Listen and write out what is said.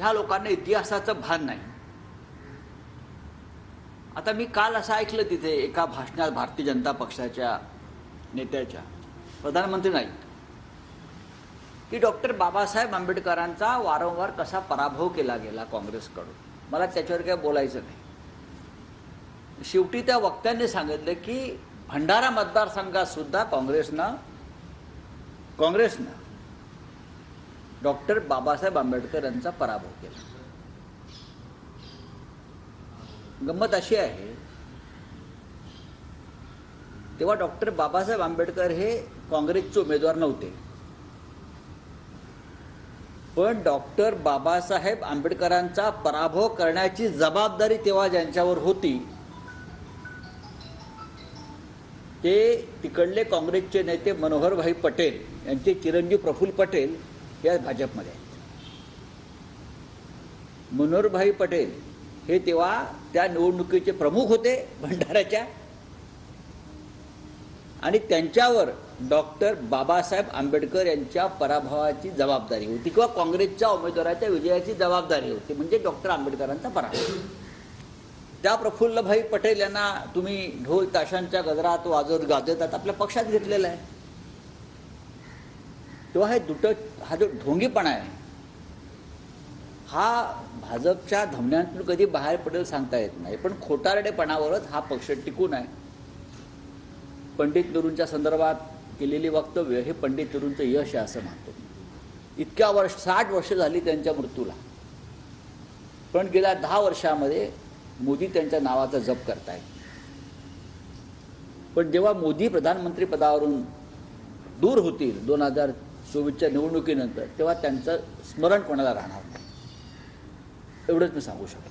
ह्या लोकांना इतिहासाचं भान नाही। आता मी काल असं ऐकलं तिथे एका भाषणात भारतीय जनता पक्षाच्या नेत्याच्या, प्रधानमंत्री नाही, की डॉक्टर बाबासाहेब आंबेडकरांचा वारंवार कसा पराभव केला गेला काँग्रेसकडून। मला त्याच्यावर काय बोलायचं नाही। शेवटी त्या वक्त्यांनी सांगितलं की भंडारा मतदारसंघात सुद्धा काँग्रेसनं डॉक्टर बाबासाहेब आंबेडकर यांचा पराभव केला। गंमत अशी आहे, तेव्हा डॉक्टर बाबासाहेब आंबेडकर हे काँग्रेसचे उमेदवार नव्हते, पण डॉक्टर बाबासाहेब आंबेडकरांचा पराभव करण्याची जबाबदारी तेव्हा ज्यांच्यावर होती ते तिकडले काँग्रेसचे नेते मनोहरभाई पटेल यांचे चिरंजीव प्रफुल्ल पटेल हे भाजपमध्ये आहेत। मनोहरभाई पटेल हे तेव्हा त्या निवडणुकीचे प्रमुख होते भंडाऱ्याच्या, आणि त्यांच्यावर डॉक्टर बाबासाहेब आंबेडकर यांच्या पराभवाची जबाबदारी होती किंवा काँग्रेसच्या उमेदवाराच्या विजयाची जबाबदारी होती, म्हणजे डॉक्टर आंबेडकरांचा पराभव। त्या प्रफुल्लभाई पटेल यांना तुम्ही ढोल ताशांच्या गजरात वाजवत गाजवतात आपल्या पक्षात घेतलेला आहे। तेव्हा हा जो ढोंगीपणा आहे हा भाजपच्या धमन्यांतून कधी बाहेर पडेल सांगता येत नाही, पण खोटारडेपणावरच हा पक्ष टिकून आहे। पंडित नेहरूंच्या संदर्भात केलेली वक्तव्य हे पंडित नेहरूंचं यश आहे असं मानतो। इतक्या 60 वर्ष झाली त्यांच्या मृत्यूला, पण गेल्या 10 वर्षामध्ये मोदी त्यांच्या नावाचा जप करतायत। पण जेव्हा मोदी प्रधानमंत्री पदावरून दूर होतील 2024च्या निवडणुकीनंतर, तेव्हा त्यांचं स्मरण कोणाला राहणार नाही, एवढंच मी सांगू शकतो।